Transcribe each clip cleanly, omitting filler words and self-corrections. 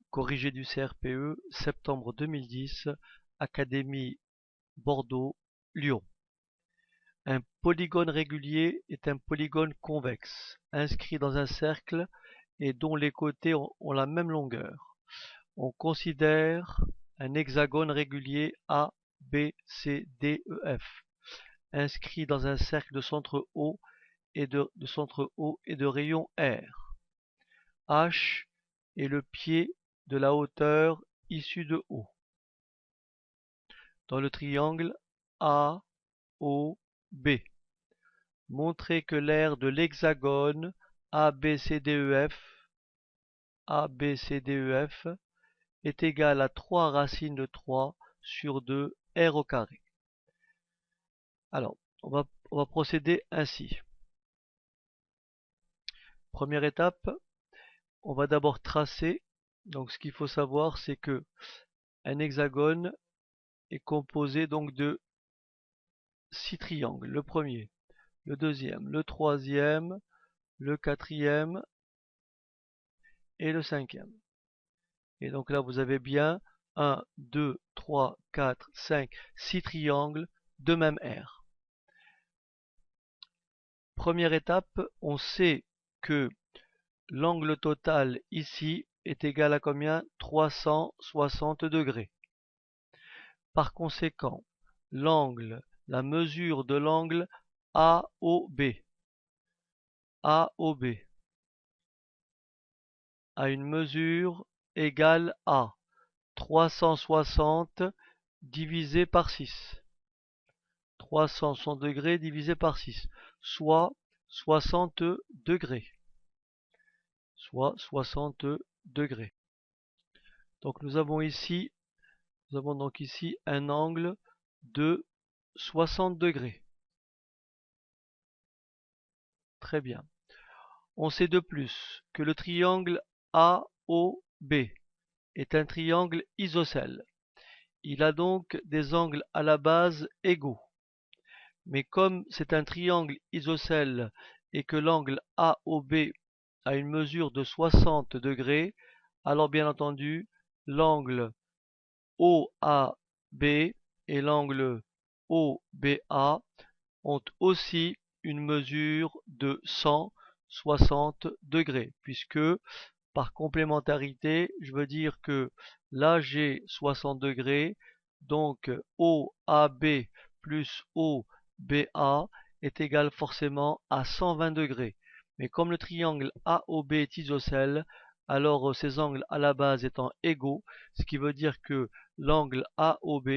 corrigé du CRPE, septembre 2010, Académie Bordeaux, Lyon. Un polygone régulier est un polygone convexe, inscrit dans un cercle et dont les côtés ont la même longueur. On considère un hexagone régulier A, B, C, D, E, F, inscrit dans un cercle de centre O et de rayon R. H est le pied de la hauteur issue de O. Dans le triangle A, O, B, montrez que l'aire de l'hexagone ABCDEF est égal à 3 racines de 3 sur 2 R au carré. Alors, on va procéder ainsi. Première étape, on va d'abord tracer. Donc, ce qu'il faut savoir, c'est que un hexagone est composé donc de 6 triangles. Le premier, le deuxième, le troisième, le quatrième et le cinquième. Et donc là, vous avez bien 1, 2, 3, 4, 5, 6 triangles de même aire. Première étape, on sait que l'angle total ici est égal à combien? 360 degrés. Par conséquent, la mesure de l'angle AOB a une mesure égale à 360 divisé par 6. 360 degrés divisé par 6, soit 60 degrés. Donc nous avons donc ici un angle de 60 degrés. Très bien. On sait de plus que le triangle AOB est un triangle isocèle. Il a donc des angles à la base égaux. Mais comme c'est un triangle isocèle et que l'angle AOB a une mesure de 60 degrés, alors bien entendu, l'angle OAB et l'angle OBA ont aussi une mesure de 160 degrés, puisque par complémentarité, je veux dire que là j'ai 60 degrés, donc OAB plus OBA est égal forcément à 120 degrés. Mais comme le triangle AOB est isocèle, alors ces angles à la base étant égaux, ce qui veut dire que l'angle AOB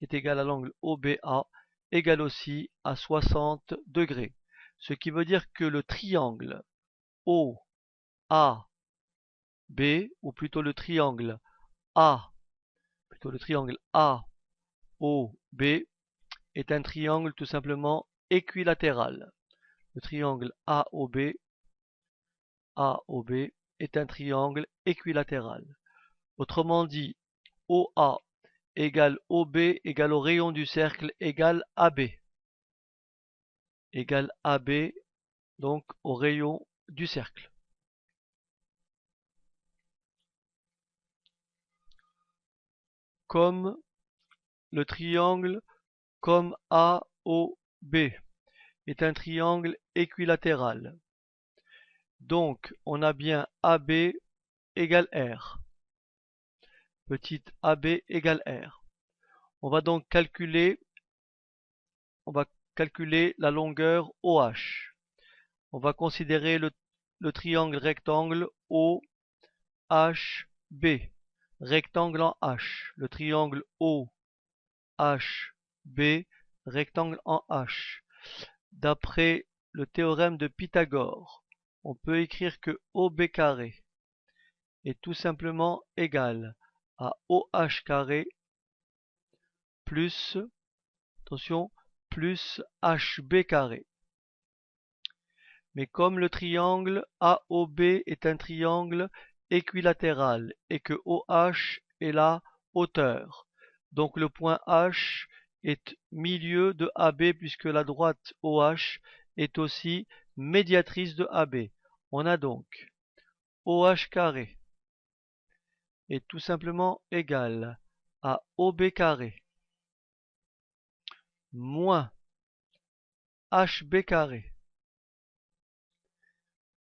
est égal à l'angle OBA, égal aussi à 60 degrés. Ce qui veut dire que le triangle OAB, ou plutôt le triangle AOB, est un triangle tout simplement équilatéral. Le triangle AOB est un triangle équilatéral. Autrement dit, OA égale OB égale au rayon du cercle égale AB. Égale AB, donc au rayon du cercle. Comme le triangle comme AOB est un triangle équilatéral. Donc, on a bien AB égale R. Petite AB égale R. On va donc calculer la longueur OH. On va considérer le triangle rectangle OHB. Rectangle en H. Le triangle OHB, rectangle en H. D'après le théorème de Pythagore, on peut écrire que OB carré est tout simplement égal à OH carré plus, attention, plus HB carré. Mais comme le triangle AOB est un triangle équilatéral et que OH est la hauteur, donc le point H est milieu de AB puisque la droite OH est aussi médiatrice de AB. On a donc OH carré est tout simplement égal à OB carré moins HB carré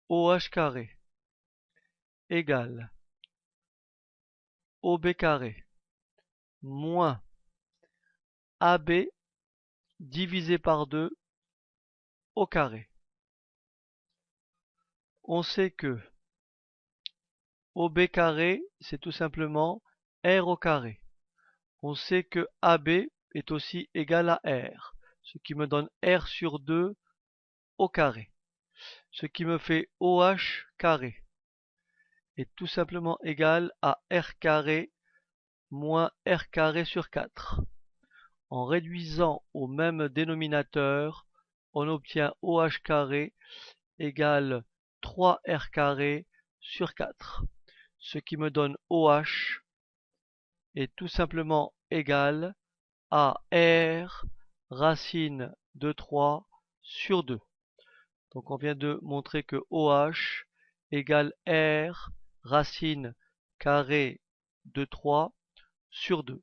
OH carré égale OB carré moins AB divisé par 2 au carré. On sait que OB carré, c'est tout simplement R au carré. On sait que AB est aussi égal à R, ce qui me donne R sur 2 au carré, ce qui me fait OH carré est tout simplement égal à R carré moins R carré sur 4. En réduisant au même dénominateur, on obtient OH carré égale 3R carré sur 4, ce qui me donne OH est tout simplement égal à R racine de 3 sur 2. Donc on vient de montrer que OH égale R racine carrée de 3 sur 2.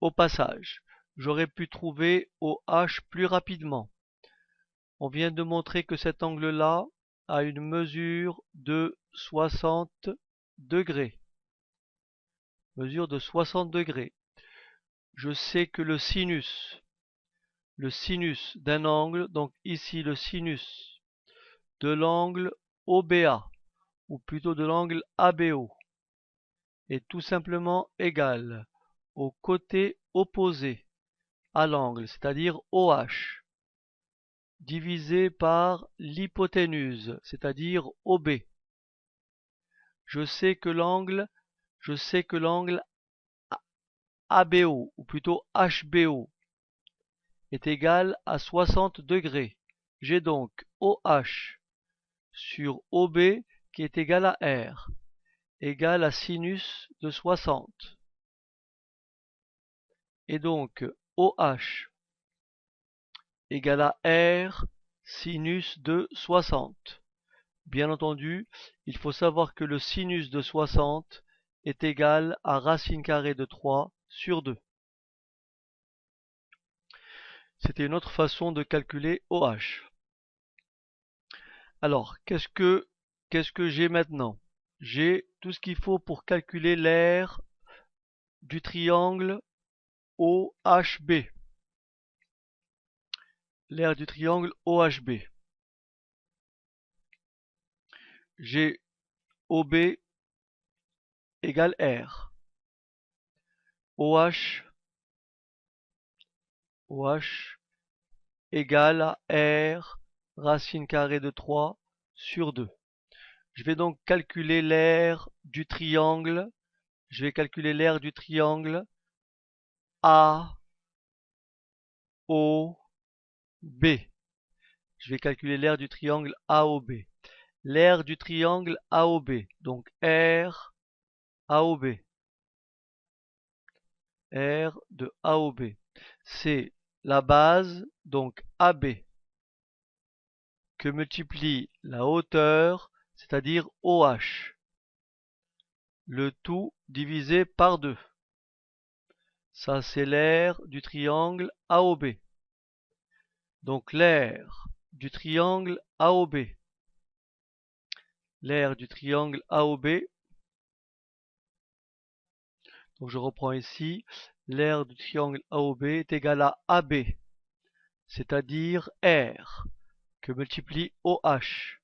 Au passage, j'aurais pu trouver OH plus rapidement. On vient de montrer que cet angle-là a une mesure de 60 degrés. Mesure de 60 degrés. Je sais que le sinus d'un angle, donc ici le sinus de l'angle OBA, ou plutôt de l'angle ABO, est tout simplement égal au côté opposé à l'angle, c'est-à-dire OH, divisé par l'hypoténuse, c'est-à-dire OB. Je sais que l'angle ABO, ou plutôt HBO, est égal à 60 degrés. J'ai donc OH sur OB qui est égal à R, égal à sinus de 60. Et donc OH égale à R sinus de 60. Bien entendu, il faut savoir que le sinus de 60 est égal à racine carrée de 3 sur 2. C'était une autre façon de calculer OH. Alors, qu'est-ce que j'ai maintenant? J'ai tout ce qu'il faut pour calculer l'aire du triangle OHB. L'aire du triangle OHB. J'ai OB égale R. OH égale à R racine carrée de 3 sur 2. Je vais donc calculer l'aire du triangle. Je vais calculer l'aire du triangle AOB. Je vais calculer l'aire du triangle AOB. L'aire du triangle AOB, donc R AOB. R de AOB. C'est la base, donc AB, que multiplie la hauteur, c'est-à-dire OH. Le tout divisé par 2. Ça, c'est l'aire du triangle AOB. Donc l'aire du triangle AOB. L'aire du triangle AOB. Donc je reprends ici. L'aire du triangle AOB est égale à AB, c'est-à-dire R, que multiplie OH.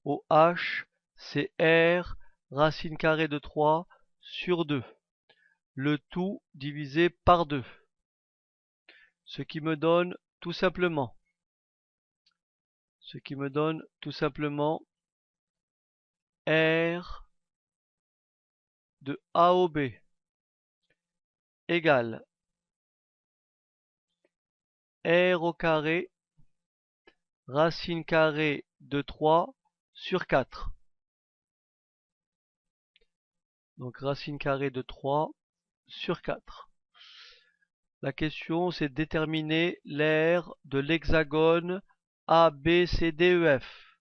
OH, c'est R racine carrée de 3 sur 2. Le tout divisé par 2. Ce qui me donne tout simplement R de AOB égale R au carré racine carrée de 3 sur 4. Donc racine carrée de 3 sur 4. La question, c'est de déterminer l'aire de l'hexagone ABCDEF.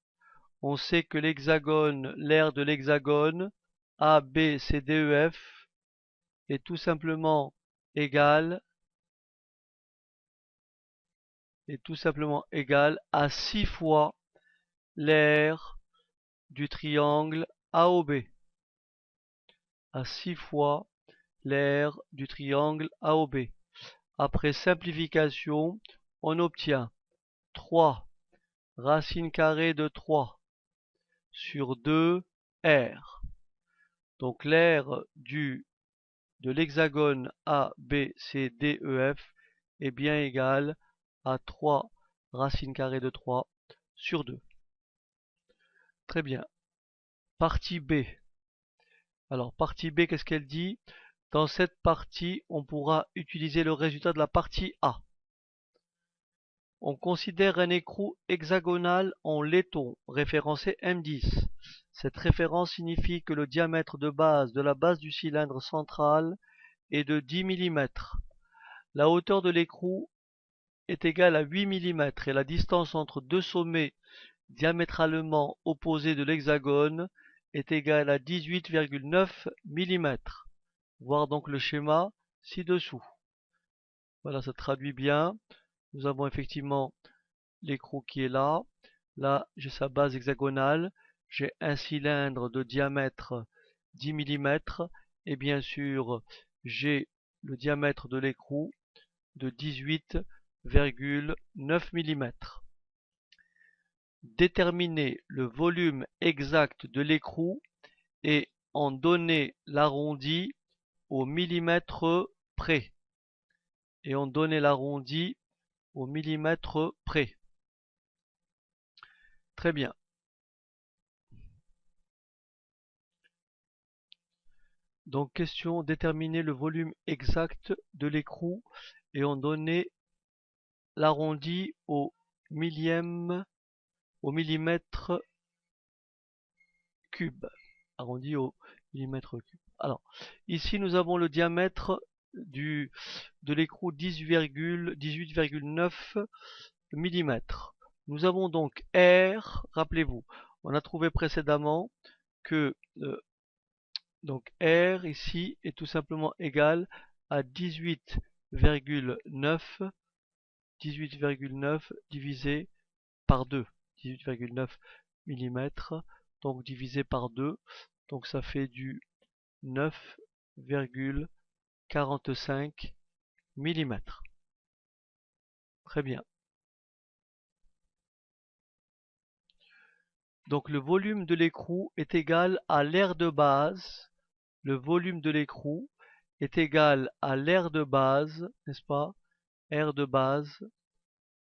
On sait que l'aire de l'hexagone A, B, C, D, E, F est tout simplement égal à 6 fois l'aire du triangle AOB. À 6 fois l'aire du triangle AOB. Après simplification, on obtient 3 racine carrée de 3 sur 2 R. Donc l'aire de l'hexagone A, B, C, D, E, F est bien égale à 3 racine carrée de 3 sur 2. Très bien. Partie B. Alors, partie B, qu'est-ce qu'elle dit? Dans cette partie, on pourra utiliser le résultat de la partie A. On considère un écrou hexagonal en laiton, référencé M10. Cette référence signifie que le diamètre de la base du cylindre central est de 10 mm. La hauteur de l'écrou est égale à 8 mm et la distance entre deux sommets diamétralement opposés de l'hexagone est égale à 18,9 mm. Voir donc le schéma ci-dessous. Voilà, ça traduit bien. Nous avons effectivement l'écrou qui est là. Là, j'ai sa base hexagonale. J'ai un cylindre de diamètre 10 mm. Et bien sûr, j'ai le diamètre de l'écrou de 18,9 mm. Déterminer le volume exact de l'écrou et en donner l'arrondi au millimètre près. Très bien. Donc question, déterminer le volume exact de l'écrou et en donner l'arrondi au millimètre cube. Arrondi au millimètre cube. Alors, ici nous avons le diamètre de l'écrou 18,9 mm. Nous avons donc R, rappelez-vous, on a trouvé précédemment que donc R ici est tout simplement égal à 18,9 divisé par 2. 18,9 mm, donc divisé par 2, donc ça fait du 9,45 mm. Très bien. Donc le volume de l'écrou est égal à l'aire de base. Le volume de l'écrou est égal à l'aire de base, n'est-ce pas? Aire de base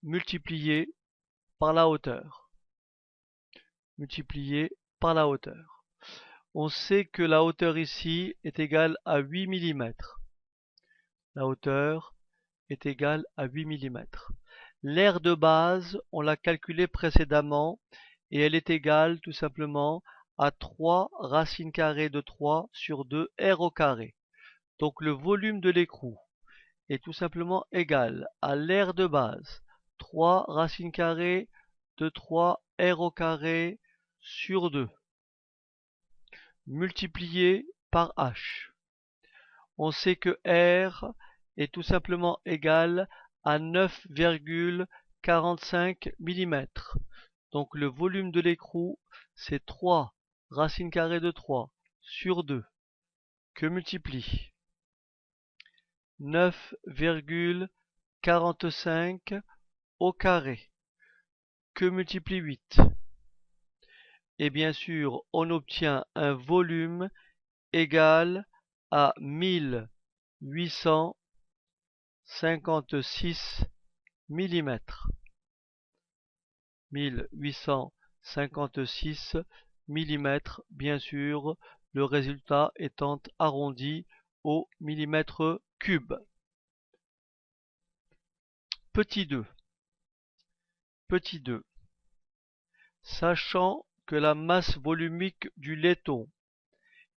multiplié par la hauteur. Multiplié par la hauteur. On sait que la hauteur ici est égale à 8 mm. La hauteur est égale à 8 mm. L'aire de base, on l'a calculé précédemment et elle est égale tout simplement à 3 racine carrée de 3 sur 2 R au carré. Donc le volume de l'écrou est tout simplement égal à l'aire de base 3 racine carrée de 3 R au carré sur 2 multiplié par H. On sait que R est tout simplement égal à 9,45 mm. Donc le volume de l'écrou, c'est 3 racine carrée de 3 sur 2 que multiplie 9,45 au carré que multiplie 8. Et bien sûr, on obtient un volume égal à 1856 mm. 1856 mm, bien sûr, le résultat étant arrondi au millimètre cube. Petit 2. Petit 2. Sachant que la masse volumique du laiton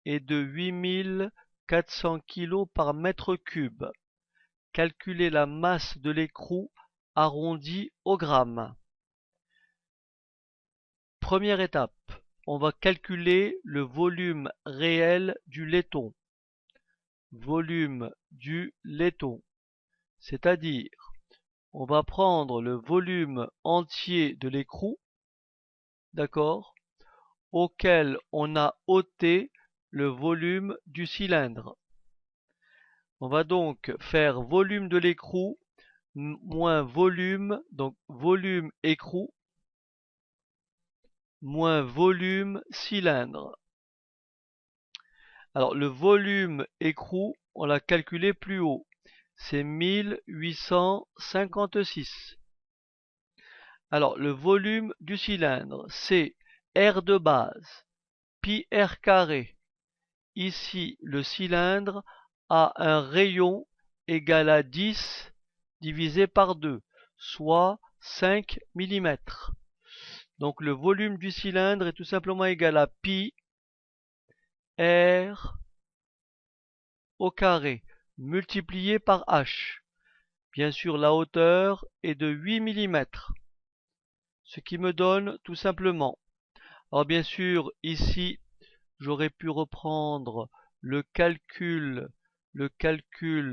est de 8400 kg par mètre cube, calculez la masse de l'écrou arrondie au gramme. Première étape, on va calculer le volume réel du laiton. Volume du laiton. C'est-à-dire, on va prendre le volume entier de l'écrou, d'accord, auquel on a ôté le volume du cylindre. On va donc faire volume de l'écrou moins volume, donc volume écrou moins volume cylindre. Alors le volume écrou, on l'a calculé plus haut, c'est 1856. Alors le volume du cylindre, c'est R de base, pi R carré. Ici, le cylindre a un rayon égal à 10 divisé par 2, soit 5 mm. Donc le volume du cylindre est tout simplement égal à pi R au carré multiplié par H. Bien sûr, la hauteur est de 8 mm, ce qui me donne tout simplement. Alors bien sûr, ici, j'aurais pu reprendre le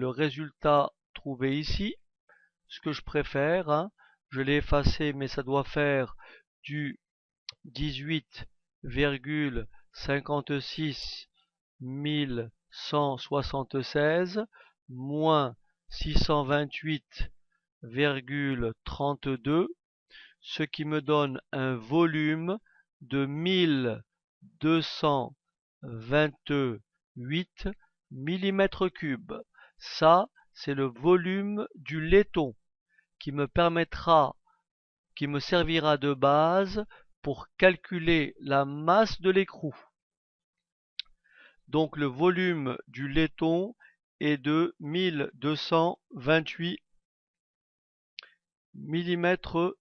résultat trouvé ici. Ce que je préfère, hein, je l'ai effacé, mais ça doit faire du 18,56 1176 moins 628,32, ce qui me donne un volume de 1228 mm3. Ça, c'est le volume du laiton qui me servira de base pour calculer la masse de l'écrou. Donc le volume du laiton est de 1228 mm3.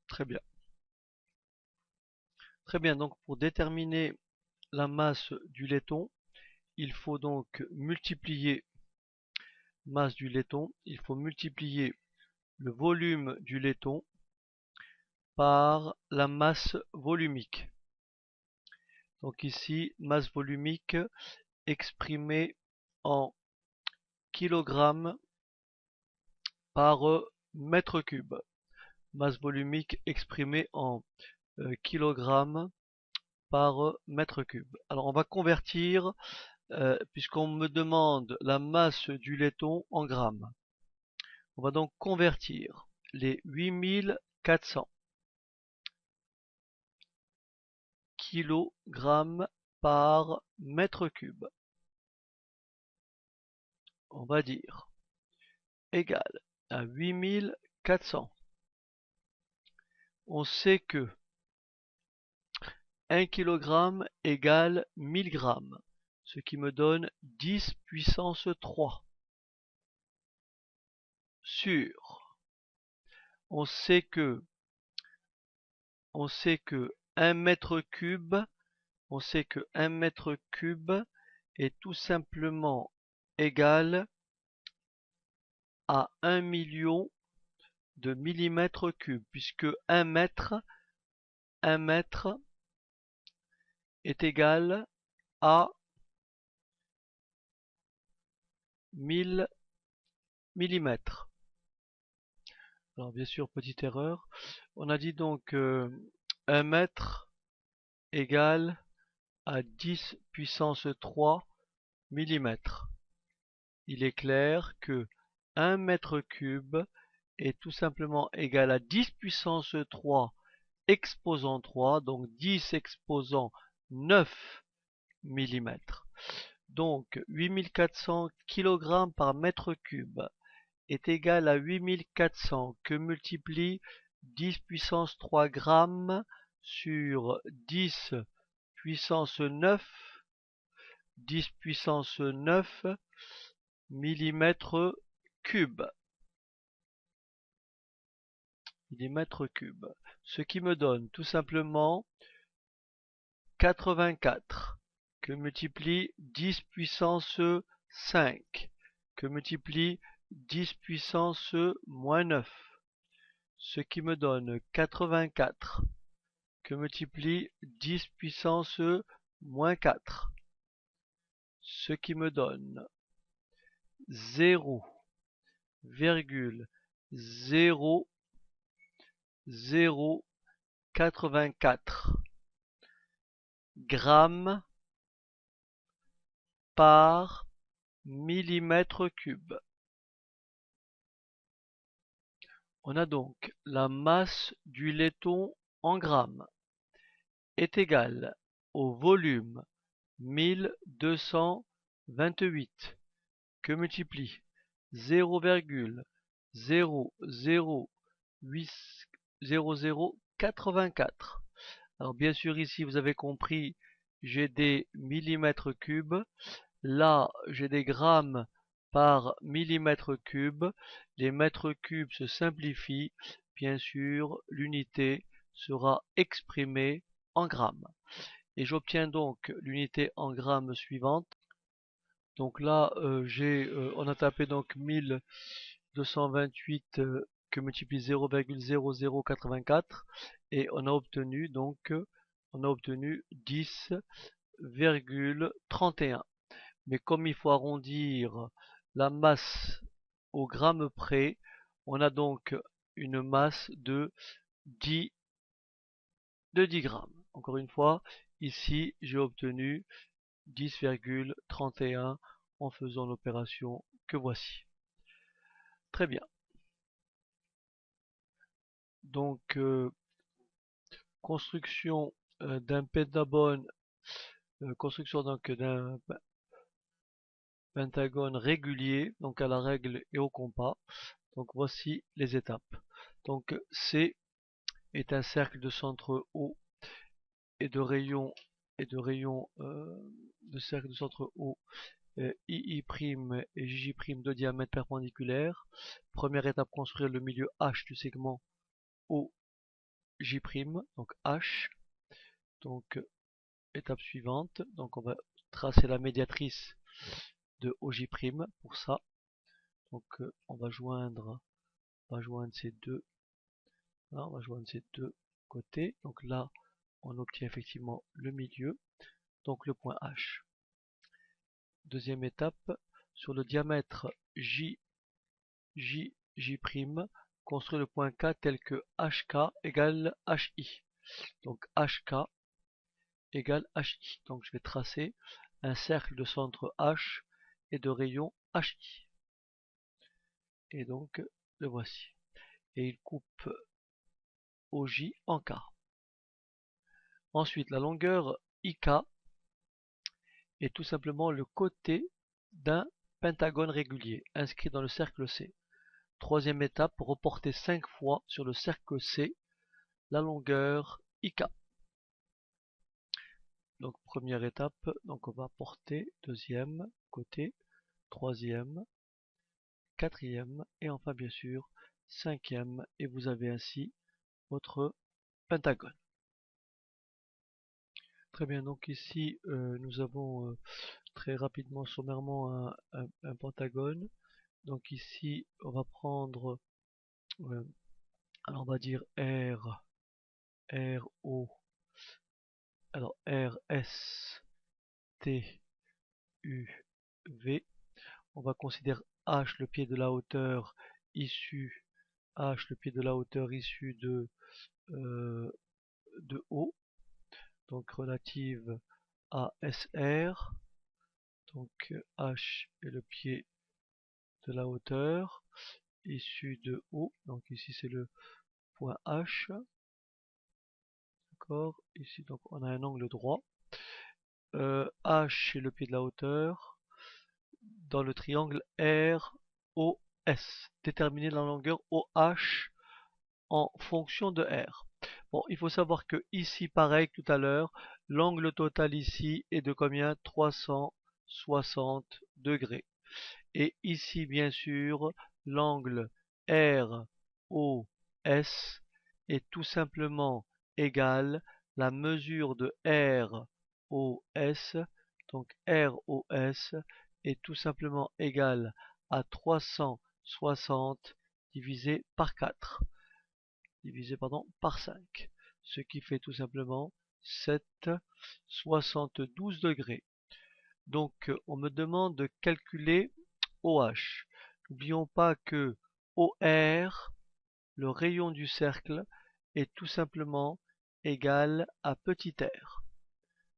Très bien. Très bien, donc pour déterminer la masse du laiton, il faut donc multiplier masse du laiton, il faut multiplier le volume du laiton par la masse volumique. Donc ici, masse volumique exprimée en kilogrammes par mètre cube. Masse volumique exprimée en kilogrammes par mètre cube. Alors on va convertir, puisqu'on me demande la masse du laiton en grammes. On va donc convertir les 8400 kg par mètre cube. On va dire égal à 8400. On sait que 1 kg égale 1000 g, ce qui me donne 10 puissance 3 sur. On sait que 1 mètre cube, est tout simplement égal à 1 million de millimètres cubes, puisque 1 mètre est égal à 1000 millimètres. Alors bien sûr, petite erreur. On a dit donc 1 mètre égale à 10 puissance 3 millimètres. Il est clair que 1 mètre cube est tout simplement égal à 10 puissance 3 exposant 3, donc 10 exposant 9 mm. Donc 8400 kg par mètre cube est égal à 8400 que multiplie 10 puissance 3 grammes sur 10 puissance 9 millimètres cubes. Ce qui me donne tout simplement 84 que multiplie 10 puissance 5 que multiplie 10 puissance moins 9, ce qui me donne 84, que multiplie 10 puissance moins 4, ce qui me donne 0,0084 grammes par millimètre cube. On a donc la masse du laiton en grammes est égale au volume 1228 que multiplie 0,000084. Alors bien sûr ici vous avez compris, j'ai des millimètres cubes. Là, j'ai des grammes par millimètre cube. Les mètres cubes se simplifient. Bien sûr, l'unité sera exprimée en grammes. Et j'obtiens donc l'unité en grammes suivante. Donc là, on a tapé donc 1228 que multiplie 0,0084 et on a obtenu 10,31. Mais comme il faut arrondir la masse au gramme près, on a donc une masse de 10 grammes. Encore une fois, ici j'ai obtenu 10,31 en faisant l'opération que voici. Très bien. Donc, construction d'un pentagone, construction donc d'un pentagone régulier, donc à la règle et au compas. Donc voici les étapes. Donc C est un cercle de centre O et de rayon de cercle de centre O, II' et JJ' de diamètre perpendiculaire. Première étape, construire le milieu H du segment OJ', donc H. Donc étape suivante, donc on va tracer la médiatrice de OJ' pour ça. Donc on va joindre ces deux. Là, on va joindre ces deux côtés. Donc là, on obtient effectivement le milieu, donc le point H. Deuxième étape, sur le diamètre JJ', construire le point K tel que HK égale HI. Donc HK égale HI. Donc je vais tracer un cercle de centre H et de rayon HI. Et donc le voici. Et il coupe OJ en K. Ensuite, la longueur IK est tout simplement le côté d'un pentagone régulier inscrit dans le cercle C. Troisième étape, reporter 5 fois sur le cercle C la longueur IK. Donc première étape, donc on va porter deuxième côté, troisième, quatrième et enfin bien sûr cinquième et vous avez ainsi votre pentagone. Très bien, donc ici nous avons très rapidement, sommairement un pentagone. Donc ici on va prendre, alors on va dire R, O, alors R, S, T, U, V. On va considérer H le pied de la hauteur issu, H le pied de la hauteur issu de O, donc relative à SR. Donc H est le pied de la hauteur issu de O, donc ici c'est le point H, d'accord, ici donc on a un angle droit, H est le pied de la hauteur dans le triangle ROS, déterminer la longueur OH en fonction de R. Bon, il faut savoir que ici, pareil que tout à l'heure, l'angle total ici est de combien? 360 degrés. Et ici, bien sûr, l'angle ROS est tout simplement égal la mesure de ROS, donc ROS est tout simplement égal à 360 divisé par 4. divisé par 5. Ce qui fait tout simplement 7,72 degrés. Donc on me demande de calculer OH. N'oublions pas que OR, le rayon du cercle, est tout simplement égal à petit r,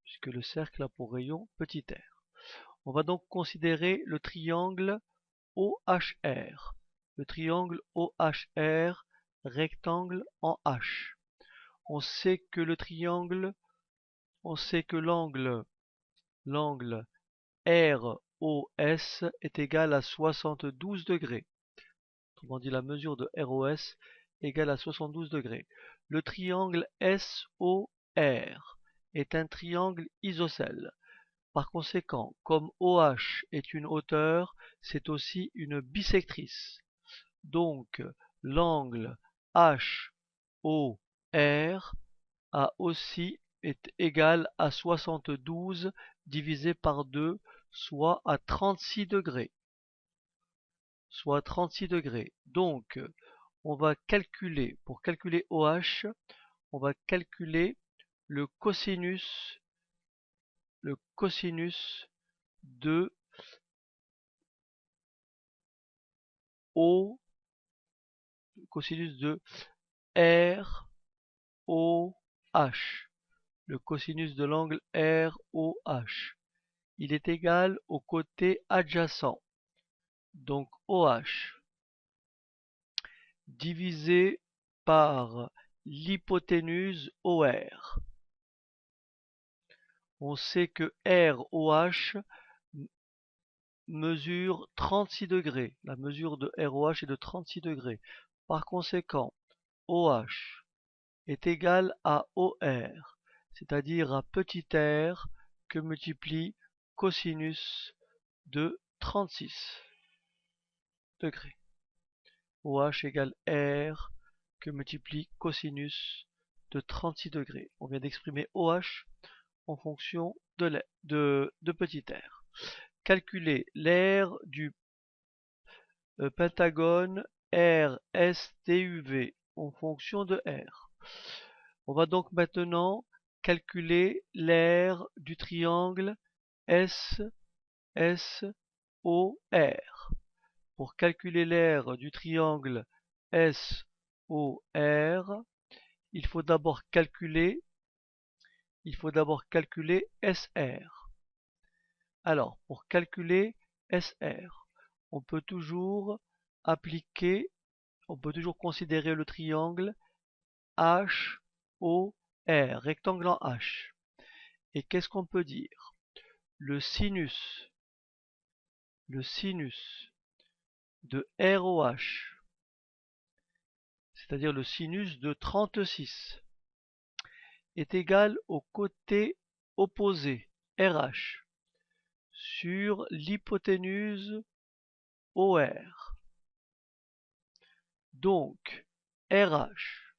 puisque le cercle a pour rayon petit r. On va donc considérer le triangle OHR. Le triangle OHR, rectangle en H. On sait que l'angle ROS est égal à 72 degrés. Autrement dit, la mesure de ROS égale à 72 degrés. Le triangle SOR est un triangle isocèle. Par conséquent, comme OH est une hauteur, c'est aussi une bisectrice. Donc, l'angle HOR est égal à 72 divisé par 2, soit à 36 degrés. Donc, on va calculer, pour calculer OH, on va calculer le cosinus de O, cosinus de ROH, le cosinus de l'angle ROH. Il est égal au côté adjacent, donc OH, divisé par l'hypoténuse OR. On sait que ROH mesure 36 degrés. La mesure de ROH est de 36 degrés. Par conséquent, OH est égal à OR, c'est-à-dire à petit r que multiplie cosinus de 36 degrés. OH égale R que multiplie cosinus de 36 degrés. On vient d'exprimer OH en fonction de petit r. Calculer l'aire du pentagone RSTUV en fonction de R. On va donc maintenant calculer l'aire du triangle SSOR. Pour calculer l'aire du triangle SOR, il faut d'abord calculer SR. Alors, pour calculer SR, on peut toujours considérer le triangle HOR, rectangle en H. Et qu'est-ce qu'on peut dire? Le sinus de ROH, c'est-à-dire le sinus de 36, est égal au côté opposé RH sur l'hypoténuse OR. Donc, RH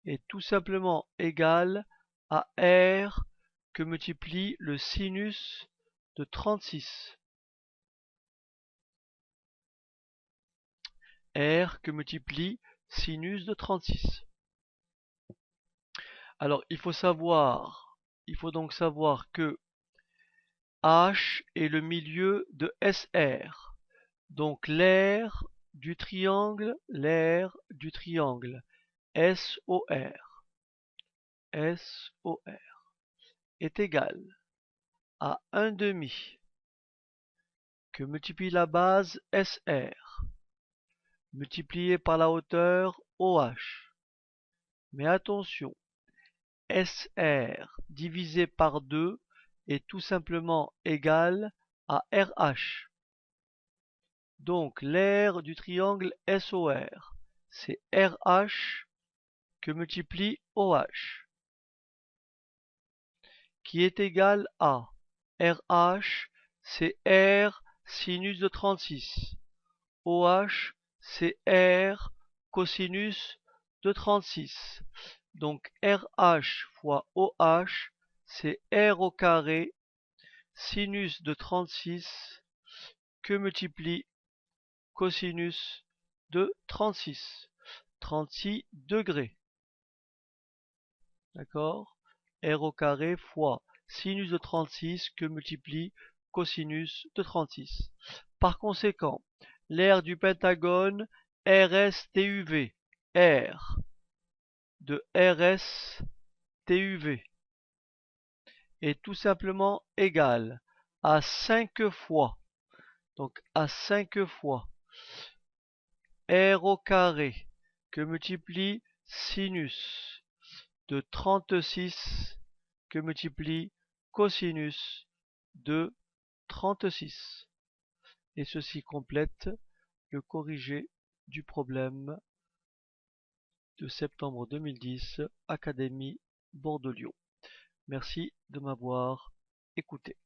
est tout simplement égal à R que multiplie le sinus de 36. R que multiplie sinus de 36. Alors, il faut donc savoir que H est le milieu de SR. Donc, l'aire du triangle SOR est égal à 1/2 que multiplie la base SR multiplié par la hauteur OH. Mais attention, SR divisé par 2 est tout simplement égal à RH. Donc l'aire du triangle SOR, c'est RH que multiplie OH, qui est égal à RH, c'est R sinus de 36. OH, c'est R cosinus de 36. Donc RH fois OH, c'est R au carré sinus de 36 que multiplie cosinus de 36. 36 degrés. D'accord? R au carré fois sinus de 36 que multiplie cosinus de 36. Par conséquent, l'aire du pentagone RSTUV, R de RSTUV est tout simplement égal à 5 fois, donc à 5 fois R au carré que multiplie sinus de 36 que multiplie cosinus de 36. Et ceci complète le corrigé du problème de septembre 2010, Académie Bordeaux-Lyon. Merci de m'avoir écouté.